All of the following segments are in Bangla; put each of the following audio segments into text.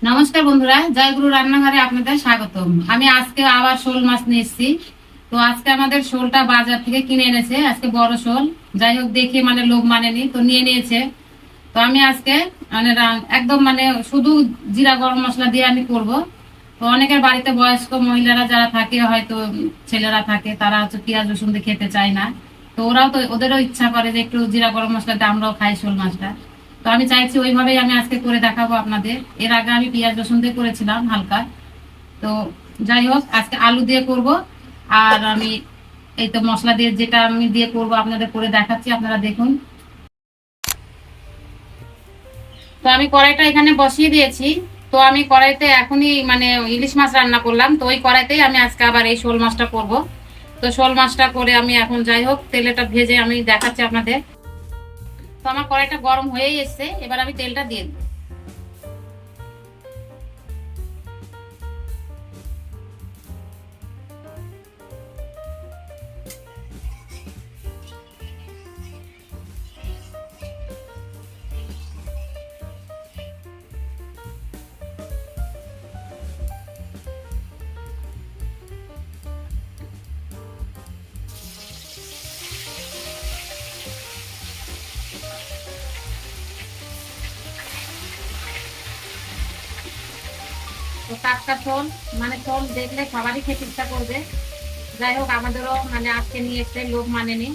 নমস্কার বন্ধুরা, জয়গুরু রান্নাঘরে আপনাদের স্বাগতম। আমি আজকে আবার শোল মাছ নিয়ে এসেছি। তো আজকে আমাদের শোলটা বাজার থেকে কিনে এনেছে, আজকে বড় শোল। যাই হোক, দেখে লোভ মানেনি, তো নিয়ে নিয়েছে। তো আমি আজকে একদম শুধু জিরা গরম মশলা দিয়ে আমি করব। তো অনেকের বাড়িতে বয়স্ক মহিলারা যারা থাকে, হয়তো ছেলেরা থাকে, তারা হচ্ছে পেঁয়াজ রসুন দিয়ে খেতে চায় না। তো ওদেরও ইচ্ছা করে যে একটু জিরা গরম মশলা দিয়ে আমরাও খাই শোল মাছটা। তো আমি চাইছি ওইভাবেই আমি আজকে করে দেখাবো আপনাদের। এর আগে আমি পেঁয়াজ রসুন দিয়ে করেছিলাম হালকা। তো যাই হোক, আজকে আলু দিয়ে করব। আর আমি এই তো মশলা দিয়ে, যেটা আমি দিয়ে করব আপনাদের করে দেখাচ্ছি, আপনারা দেখুন। তো আমি কড়াইটা এখানে বসিয়ে দিয়েছি। তো আমি কড়াইতে এখনই ইলিশ মাছ রান্না করলাম, তো ওই কড়াইতেই আমি আজকে আবার এই শোল মাছটা করব। তো শোল মাছটা করে আমি এখন, যাই হোক, তেলেটা ভেজে আমি দেখাচ্ছি আপনাদের। তো আমার কড়াইটা গরম হয়েই এসছে, এবার আমি তেলটা দিয়ে দেবো। তো টাটকা শোল, শোল দেখলে সবারই খেতে ইচ্ছা করবে। যাই হোক, আমাদেরও আজকে নিয়ে এসে লোভ মানেনি।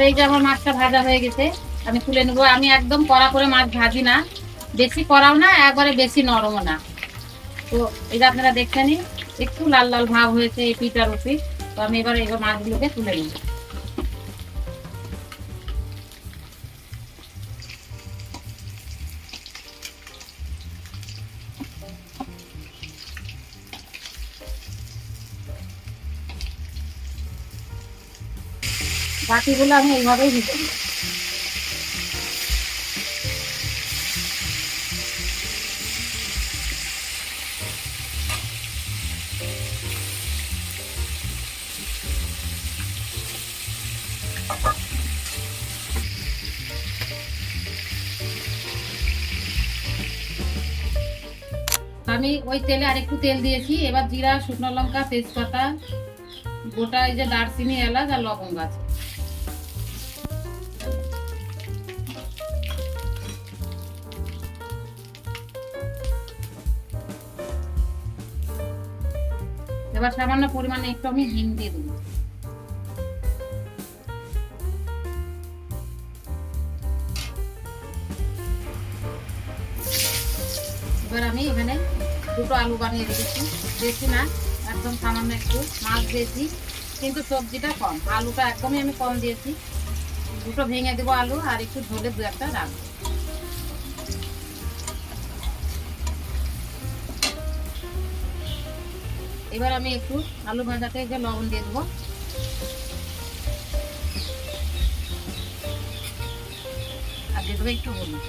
তো এই যে আমার মাছটা ভাজা হয়ে গেছে, আমি তুলে নেবো। আমি একদম কড়া করে মাছ ভাজি না, বেশি কড়াও না, একবারে বেশি নরমও না। তো এই যে আপনারা দেখছেন, একটু লাল লাল ভাব হয়েছে এই পিঠ আর ওপিঠ। তো আমি এবার মাছগুলোকে তুলে নিই। বাকিগুলো আমি এইভাবেই ভেজে নিই। আমি ওই তেলে আরেকটু তেল দিয়েছি, এবার জিরা, শুকনো লঙ্কা, তেজপাতা, গোটা এই যে দারচিনি, এলাচ আর লবঙ্গ আছে। এবার সামান্য পরিমাণে একটু আমি হিং দিয়ে দেবো। এবার আমি এখানে দুটো আলু বানিয়ে রেখেছি, বেশি না, একদম সামান্য একটু। মাছ বেশি কিন্তু সবজিটা কম, আলুটা একদমই আমি কম দিয়েছি। দুটো ভেঙে দেবো আলু, আর একটু ঝোলে দু একটা রাখবো। এবার আমি একটু আলু ভাজাতে যে লবণ দিয়ে দেবো, আর দিয়ে দেবো একটু হলুদ।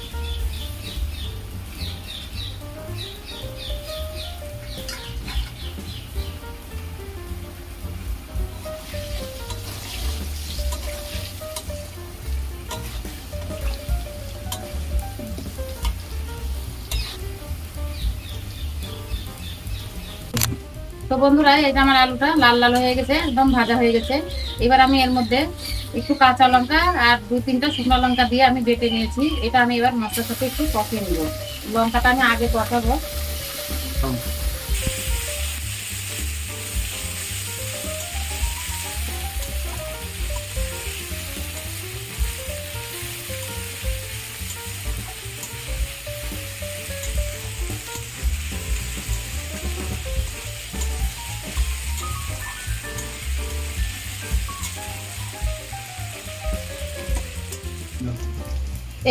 তো বন্ধুরা, এই যে আমার আলুটা লাল লাল হয়ে গেছে, একদম ভাজা হয়ে গেছে। এবার আমি এর মধ্যে একটু কাঁচা লঙ্কা আর দু তিনটা শুকনো লঙ্কা দিয়ে আমি বেটে নিয়েছি। এটা আমি এবার মশলার সাথে একটু কষিয়ে নিব। লঙ্কাটা আমি আগে কষাবো।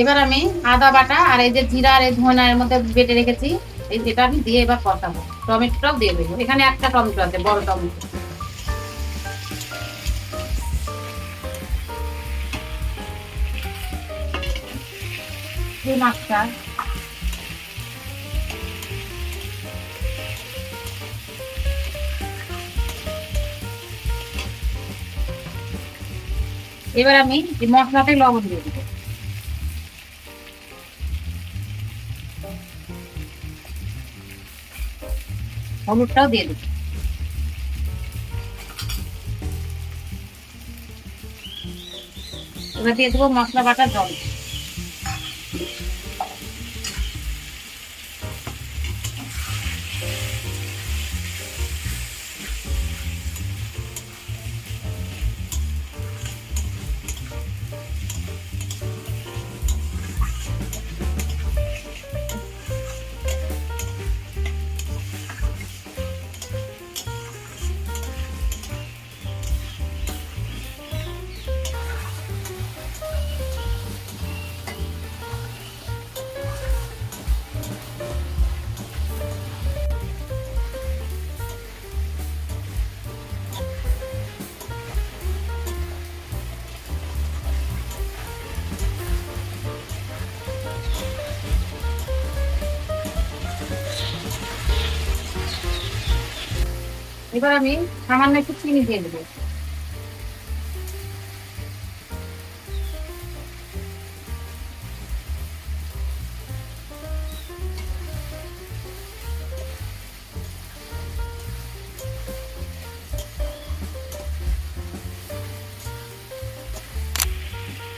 এবার আমি আদা বাটা আর এই যে জিরা আর এই ধনা এর মধ্যে বেটে রেখেছি, এই যেটা আমি দিয়ে এবার কষাবো। টমেটোটাও দিয়ে দেবো, এখানে একটা টমেটো আছে, বড় টমেটো। এই মাছটা এবার আমি এই মশলাতে লবণ দিয়ে দেবো। হলুদটাও দিয়ে দেবো। এবার দিয়ে দেবো মশলা বাটার জল। এবার আমি সামান্য একটু চিনি দিয়ে দেবো।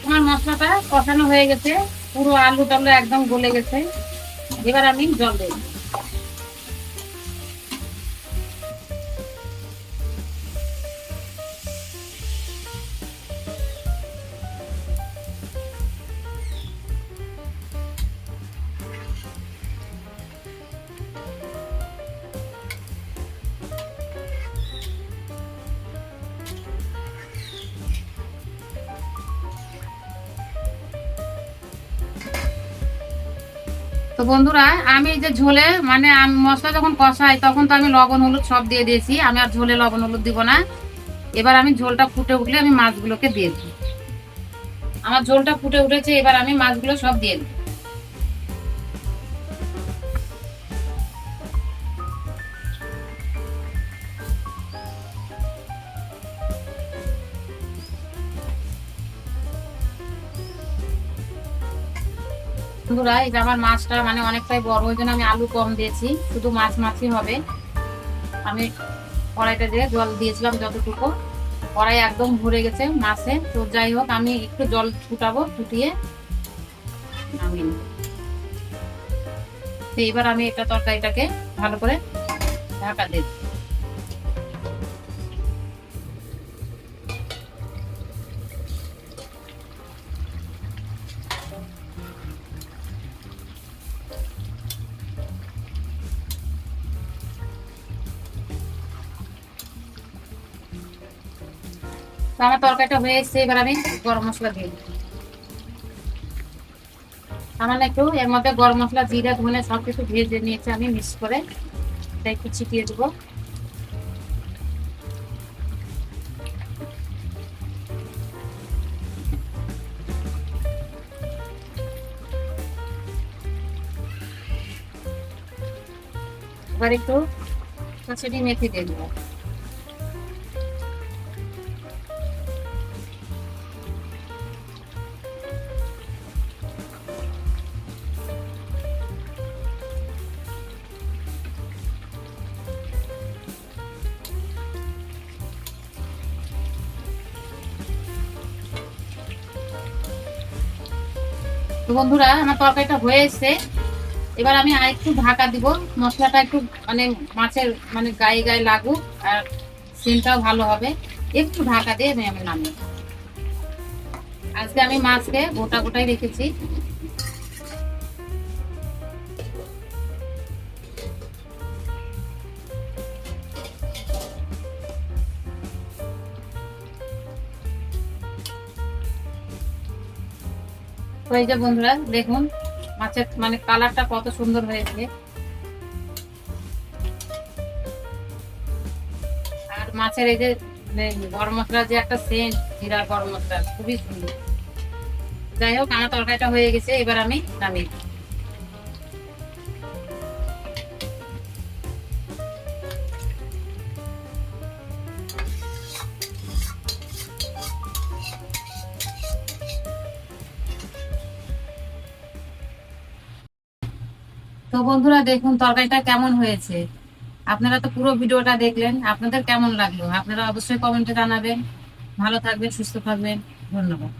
আমার মশলাটা কষানো হয়ে গেছে, পুরো আলু টালু একদম গলে গেছে। এবার আমি জল দেব। তো বন্ধুরা, আমি এই যে ঝোলে মানে মশলা যখন কষাই তখন তো আমি লবণ হলুদ সব দিয়ে দিয়েছি, আমি আর ঝোলে লবণ হলুদ দিব না। এবার আমি ঝোলটা ফুটে উঠলে আমি মাছগুলোকে দিয়ে দিই। আমার ঝোলটা ফুটে উঠেছে, এবার আমি মাছগুলো সব দিয়ে দিই। বন্ধুরা, এই যে আমার মাছটা মানে অনেকটাই বড়, ওই জন্য আমি আলু কম দিয়েছি, শুধু মাছ মাছই হবে। আমি কড়াইটা দিয়ে জল দিয়েছিলাম যতটুকু, কড়াই একদম ভরে গেছে মাছে। তো যাই হোক, আমি একটু জল ফুটাবো, ফুটিয়ে নামিয়ে নেব। তো এবার আমি এটা তরকারিটাকে ভালো করে ঢাকা দেব। তো আমার তরকারিটা হয়ে এসছে, এবার আমি গরম মশলা দিয়ে দিই। সামান্য একটু এর মধ্যে গরম মশলা, জিরা, ধনে সবকিছু ভেজে নিয়েছি আমি মিক্স করে, এটা একটু ছিটিয়ে দেবো। এবার একটু কচুরি মেথি দিয়ে দেবো। তো বন্ধুরা, আমার তরকারিটা হয়ে এসছে, এবার আমি আরেকটু ঢাকা দিব। মশলাটা একটু মানে মাছের মানে গায়ে গায়ে লাগুক, আর সেন্টটাও ভালো হবে। একটু ঢাকা দিয়ে আমি নামিয়ে। আজকে আমি মাছকে গোটা গোটাই রেখেছি। তো এই যে বন্ধুরা দেখুন মাছের মানে কালারটা কত সুন্দর হয়েছে, আর মাছের এই যে মানে গরম মশলার যে একটা সেন্ট, জিরার গরম মশলা খুবই সুন্দর। যাই হোক আমার তরকারিটা হয়ে গেছে, এবার আমি নামিয়ে দিই। তো বন্ধুরা দেখুন তরকারিটা কেমন হয়েছে। আপনারা তো পুরো ভিডিওটা দেখলেন, আপনাদের কেমন লাগলো আপনারা অবশ্যই কমেন্টে জানাবেন। ভালো থাকবেন, সুস্থ থাকবেন, ধন্যবাদ।